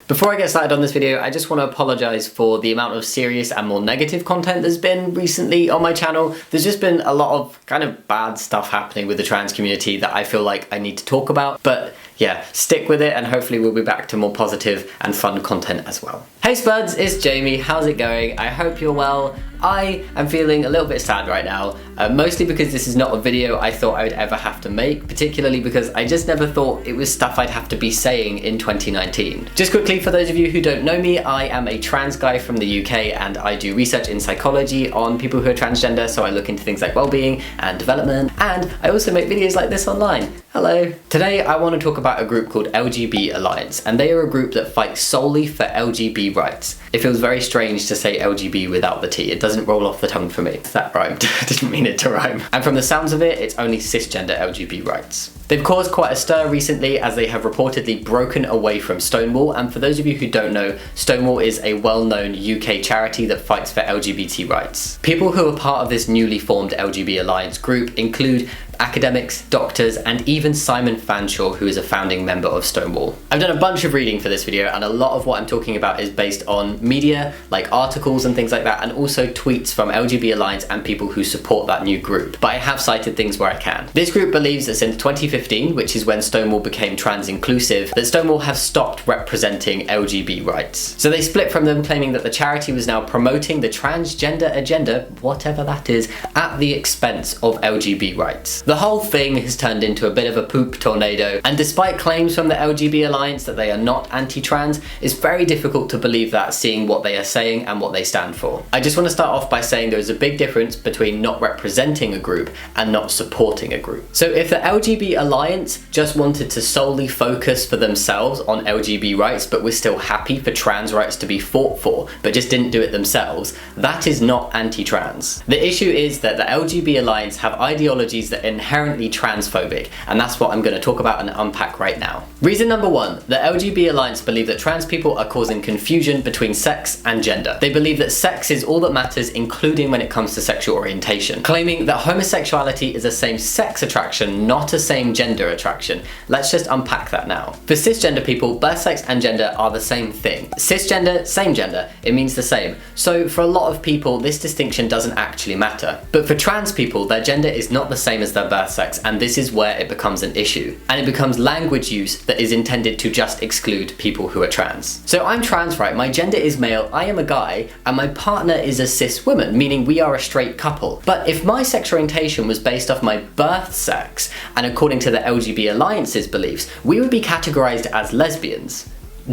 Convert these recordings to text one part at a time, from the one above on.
Before I get started on this video, I just want to apologise for the amount of serious and more negative content there's been recently on my channel. There's just been a lot of kind of bad stuff happening with the trans community that I feel like I need to talk about, but yeah, stick with it and hopefully we'll be back to more positive and fun content as well. Hey Spuds, it's Jamie, how's it going? I hope you're well. I am feeling a little bit sad right now, mostly because this is not a video I thought I would ever have to make, particularly because I just never thought it was stuff I'd have to be saying in 2019. Just quickly, for those of you who don't know me, I am a trans guy from the UK and I do research in psychology on people who are transgender, so I look into things like well-being and development, and I also make videos like this online. Hello. Today I want to talk about a group called LGB Alliance, and they are a group that fights solely for LGB rights. It feels very strange to say LGB without the T. It doesn't roll off the tongue for me. That rhymed. I didn't mean it to rhyme. And from the sounds of it, it's only cisgender LGB rights. They've caused quite a stir recently as they have reportedly broken away from Stonewall, and for those of you who don't know, Stonewall is a well-known UK charity that fights for LGBT rights. People who are part of this newly formed LGB Alliance group include academics, doctors, and even Simon Fanshawe, who is a founding member of Stonewall. I've done a bunch of reading for this video, and a lot of what I'm talking about is based on media, like articles and things like that, and also tweets from LGB Alliance and people who support that new group. But I have cited things where I can. This group believes that since 2015, which is when Stonewall became trans inclusive, that Stonewall have stopped representing LGB rights. So they split from them, claiming that the charity was now promoting the transgender agenda, whatever that is, at the expense of LGB rights. The whole thing has turned into a bit of a poop tornado, and despite claims from the LGB Alliance that they are not anti-trans, it's very difficult to believe that, seeing what they are saying and what they stand for. I just want to start off by saying there is a big difference between not representing a group and not supporting a group. So if the LGB Alliance just wanted to solely focus for themselves on LGB rights, but were still happy for trans rights to be fought for, but just didn't do it themselves, that is not anti-trans. The issue is that the LGB Alliance have ideologies that are inherently transphobic, and that's what I'm going to talk about and unpack right now. Reason number one, the LGB Alliance believe that trans people are causing confusion between sex and gender. They believe that sex is all that matters, including when it comes to sexual orientation, claiming that homosexuality is a same-sex attraction, not a same-gender attraction. Let's just unpack that now. For cisgender people, birth sex and gender are the same thing. Cisgender, same gender, it means the same. So for a lot of people, this distinction doesn't actually matter. But for trans people, their gender is not the same as their birth sex, and this is where it becomes an issue. And it becomes language use that is intended to just exclude people who are trans. So I'm trans, right? My gender is male, I am a guy, and my partner is a cis woman, meaning we are a straight couple. But if my sexual orientation was based off my birth sex, and according to the LGB Alliance's beliefs, we would be categorized as lesbians.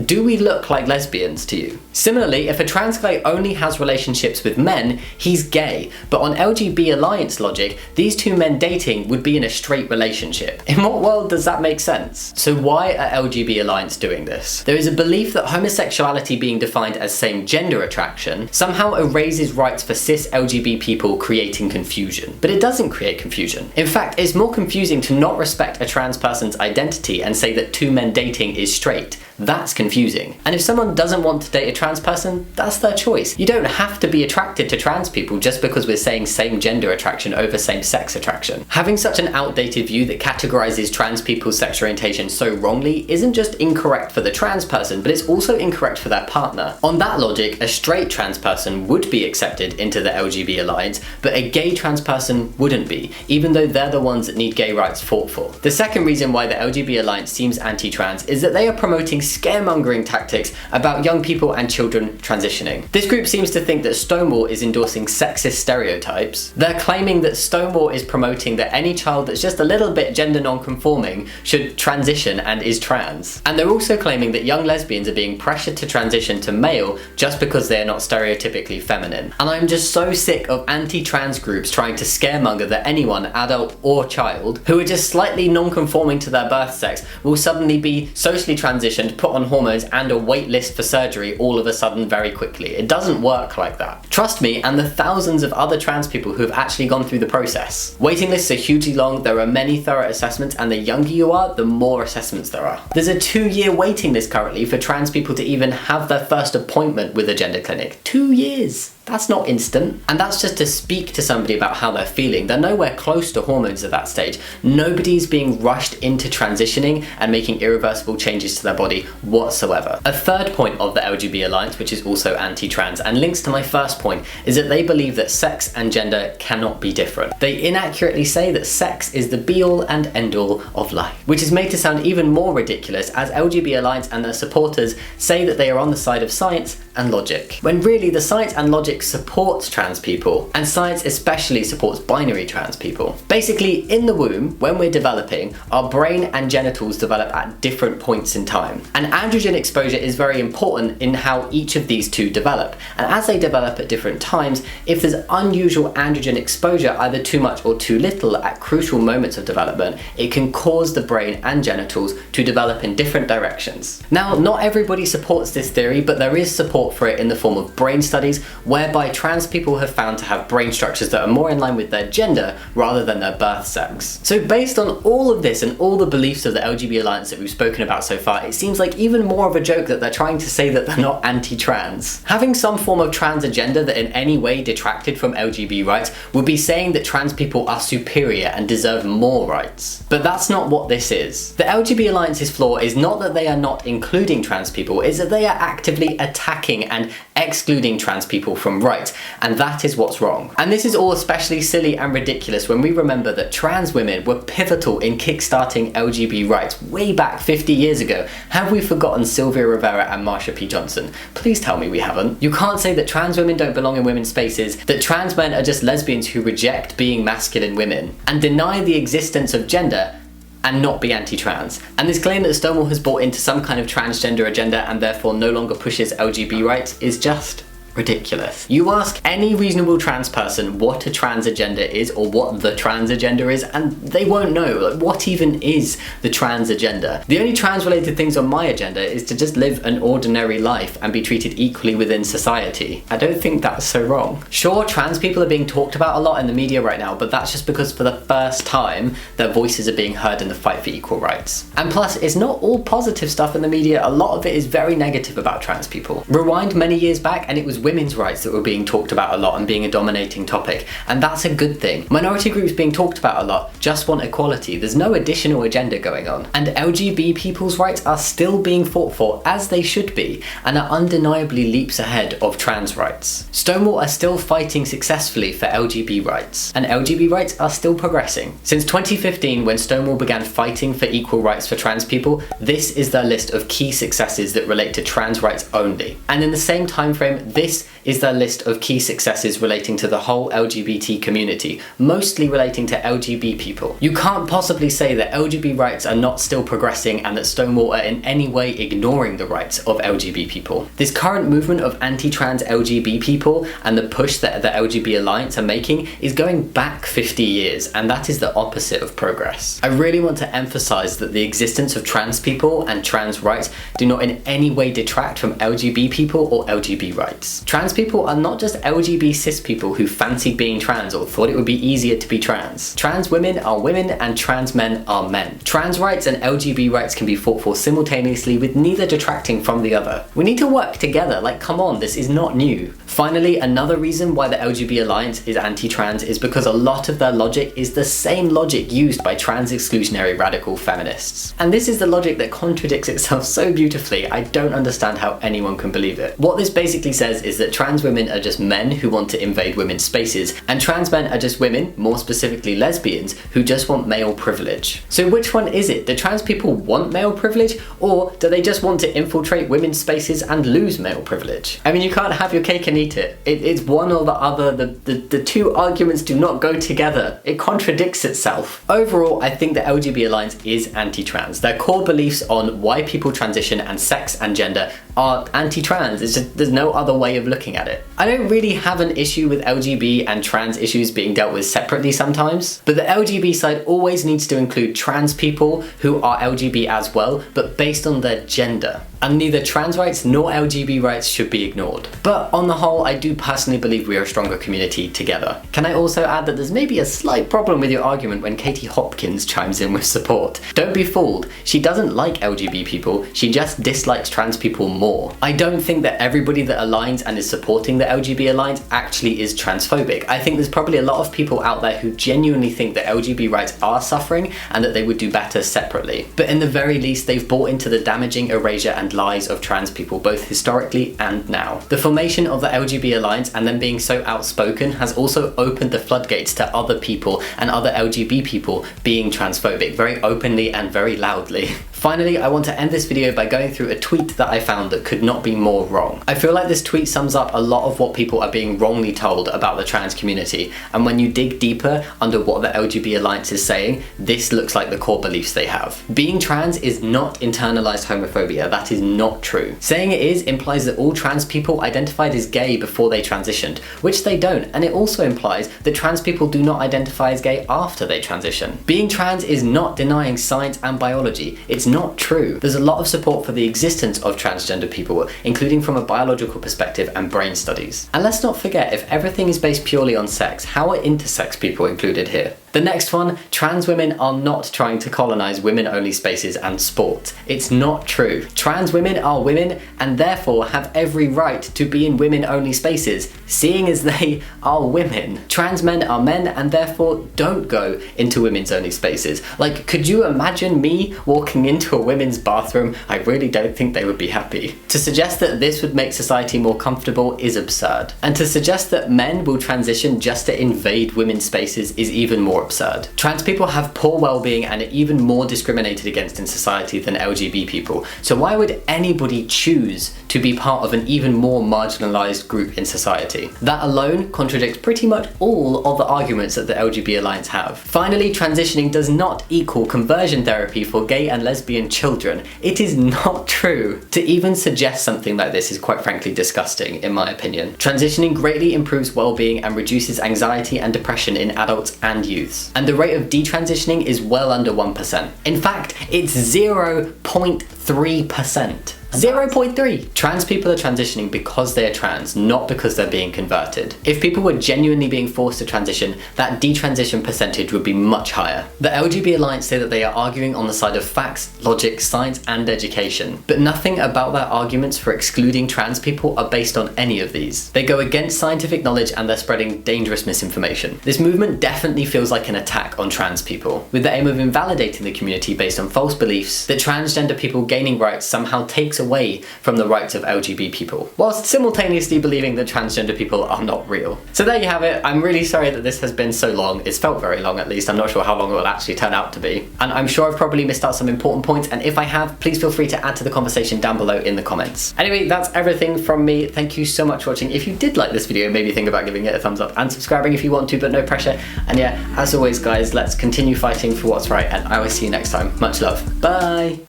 Do we look like lesbians to you? Similarly, if a trans guy only has relationships with men, he's gay. But on LGB Alliance logic, these two men dating would be in a straight relationship. In what world does that make sense? So why are LGB Alliance doing this? There is a belief that homosexuality being defined as same gender attraction somehow erases rights for cis LGB people, creating confusion. But it doesn't create confusion. In fact, it's more confusing to not respect a trans person's identity and say that two men dating is straight. That's confusing. And if someone doesn't want to date a trans person, that's their choice. You don't have to be attracted to trans people just because we're saying same gender attraction over same sex attraction. Having such an outdated view that categorizes trans people's sexual orientation so wrongly isn't just incorrect for the trans person, but it's also incorrect for their partner. On that logic, a straight trans person would be accepted into the LGB Alliance, but a gay trans person wouldn't be, even though they're the ones that need gay rights fought for. The second reason why the LGB Alliance seems anti-trans is that they are promoting scaremongering tactics about young people and children transitioning. This group seems to think that Stonewall is endorsing sexist stereotypes. They're claiming that Stonewall is promoting that any child that's just a little bit gender non-conforming should transition and is trans. And they're also claiming that young lesbians are being pressured to transition to male just because they're not stereotypically feminine. And I'm just so sick of anti-trans groups trying to scaremonger that anyone, adult or child, who are just slightly non-conforming to their birth sex will suddenly be socially transitioned, put on hormones and a wait list for surgery all of a sudden very quickly. It doesn't work like that. Trust me, and the thousands of other trans people who have actually gone through the process. Waiting lists are hugely long, there are many thorough assessments, and the younger you are, the more assessments there are. There's a 2-year waiting list currently for trans people to even have their first appointment with a gender clinic. 2 years! That's not instant. And that's just to speak to somebody about how they're feeling. They're nowhere close to hormones at that stage. Nobody's being rushed into transitioning and making irreversible changes to their body whatsoever. A third point of the LGB Alliance, which is also anti-trans and links to my first point, is that they believe that sex and gender cannot be different. They inaccurately say that sex is the be-all and end-all of life, which is made to sound even more ridiculous as LGB Alliance and their supporters say that they are on the side of science and logic, when really the science and logic supports trans people, and science especially supports binary trans people. Basically, in the womb, when we're developing, our brain and genitals develop at different points in time. And androgen exposure is very important in how each of these two develop. And as they develop at different times, if there's unusual androgen exposure, either too much or too little at crucial moments of development, it can cause the brain and genitals to develop in different directions. Now, not everybody supports this theory, but there is support for it in the form of brain studies, whereby trans people have found to have brain structures that are more in line with their gender rather than their birth sex. So based on all of this and all the beliefs of the LGB Alliance that we've spoken about so far, it seems like even more of a joke that they're trying to say that they're not anti-trans. Having some form of trans agenda that in any way detracted from LGB rights would be saying that trans people are superior and deserve more rights. But that's not what this is. The LGB Alliance's flaw is not that they are not including trans people, it's that they are actively attacking and excluding trans people from rights, and that is what's wrong. And this is all especially silly and ridiculous when we remember that trans women were pivotal in kickstarting LGB rights way back 50 years ago. Have we forgotten Sylvia Rivera and Marsha P. Johnson? Please tell me we haven't. You can't say that trans women don't belong in women's spaces, that trans men are just lesbians who reject being masculine women, and deny the existence of gender and not be anti-trans. And this claim that Stonewall has bought into some kind of transgender agenda and therefore no longer pushes LGBT rights is just ridiculous. You ask any reasonable trans person what a trans agenda is or what the trans agenda is, and they won't know. Like, what even is the trans agenda? The only trans related things on my agenda is to just live an ordinary life and be treated equally within society. I don't think that's so wrong. Sure, trans people are being talked about a lot in the media right now, but that's just because for the first time their voices are being heard in the fight for equal rights. And plus, it's not all positive stuff in the media. A lot of it is very negative about trans people. Rewind many years back and it was women's rights that were being talked about a lot and being a dominating topic, and that's a good thing. Minority groups being talked about a lot just want equality. There's no additional agenda going on. And LGB people's rights are still being fought for, as they should be, and are undeniably leaps ahead of trans rights. Stonewall are still fighting successfully for LGB rights, and LGB rights are still progressing. Since 2015, when Stonewall began fighting for equal rights for trans people, this is their list of key successes that relate to trans rights only. And in the same time frame, this is their list of key successes relating to the whole LGBT community, mostly relating to LGB people. You can't possibly say that LGB rights are not still progressing and that Stonewall are in any way ignoring the rights of LGB people. This current movement of anti-trans LGB people and the push that the LGB Alliance are making is going back 50 years, and that is the opposite of progress. I really want to emphasize that the existence of trans people and trans rights do not in any way detract from LGB people or LGB rights. Trans people are not just LGB cis people who fancied being trans or thought it would be easier to be trans. Trans women are women and trans men are men. Trans rights and LGB rights can be fought for simultaneously with neither detracting from the other. We need to work together, like come on, this is not new. Finally, another reason why the LGB Alliance is anti-trans is because a lot of their logic is the same logic used by trans exclusionary radical feminists. And this is the logic that contradicts itself so beautifully, I don't understand how anyone can believe it. What this basically says is that trans women are just men who want to invade women's spaces, and trans men are just women, more specifically lesbians, who just want male privilege. So which one is it? Do trans people want male privilege, or do they just want to infiltrate women's spaces and lose male privilege? I mean, you can't have your cake and eat it. It's one or the other. The two arguments do not go together. It contradicts itself. Overall, I think the LGB Alliance is anti-trans. Their core beliefs on why people transition and sex and gender are anti-trans. It's just, there's no other way of looking at it. I don't really have an issue with LGB and trans issues being dealt with separately sometimes, but the LGB side always needs to include trans people who are LGB as well, but based on their gender. And neither trans rights nor LGB rights should be ignored. But on the whole, I do personally believe we are a stronger community together. Can I also add that there's maybe a slight problem with your argument when Katie Hopkins chimes in with support. Don't be fooled. She doesn't like LGB people, she just dislikes trans people more. I don't think that everybody that aligns and is supporting the LGB Alliance actually is transphobic. I think there's probably a lot of people out there who genuinely think that LGB rights are suffering and that they would do better separately. But in the very least, they've bought into the damaging erasure and lies of trans people, both historically and now. The formation of the LGB Alliance and them being so outspoken has also opened the floodgates to other people and other LGB people being transphobic very openly and very loudly. Finally, I want to end this video by going through a tweet that I found that could not be more wrong. I feel like this tweet sums up a lot of what people are being wrongly told about the trans community, and when you dig deeper under what the LGB Alliance is saying, this looks like the core beliefs they have. Being trans is not internalized homophobia. That is not true. Saying it is implies that all trans people identified as gay before they transitioned, which they don't, and it also implies that trans people do not identify as gay after they transition. Being trans is not denying science and biology. It's not true. There's a lot of support for the existence of transgender people, including from a biological perspective and brain studies. And let's not forget, if everything is based purely on sex, how are intersex people included here? The next one, trans women are not trying to colonize women-only spaces and sport. It's not true. Trans women are women and therefore have every right to be in women-only spaces, seeing as they are women. Trans men are men and therefore don't go into women's only spaces. Like, could you imagine me walking into a women's bathroom? I really don't think they would be happy. To suggest that this would make society more comfortable is absurd. And to suggest that men will transition just to invade women's spaces is even more absurd. Trans people have poor well-being and are even more discriminated against in society than LGB people. So why would anybody choose to be part of an even more marginalized group in society? That alone contradicts pretty much all of the arguments that the LGB Alliance have. Finally, transitioning does not equal conversion therapy for gay and lesbian children. It is not true. To even suggest something like this is quite frankly disgusting, in my opinion. Transitioning greatly improves well-being and reduces anxiety and depression in adults and youths. And the rate of detransitioning is well under 1%. In fact, it's 0.3%. 0.3! Trans people are transitioning because they are trans, not because they're being converted. If people were genuinely being forced to transition, that detransition percentage would be much higher. The LGB Alliance say that they are arguing on the side of facts, logic, science, and education. But nothing about their arguments for excluding trans people are based on any of these. They go against scientific knowledge and they're spreading dangerous misinformation. This movement definitely feels like an attack on trans people, with the aim of invalidating the community based on false beliefs that transgender people gaining rights somehow takes away from the rights of LGB people, whilst simultaneously believing that transgender people are not real. So there you have it. I'm really sorry that this has been so long. It's felt very long, at least. I'm not sure how long it will actually turn out to be. And I'm sure I've probably missed out some important points, and if I have, please feel free to add to the conversation down below in the comments. Anyway, that's everything from me. Thank you so much for watching. If you did like this video, maybe think about giving it a thumbs up and subscribing if you want to, but no pressure. And yeah, as always guys, let's continue fighting for what's right, and I will see you next time. Much love. Bye!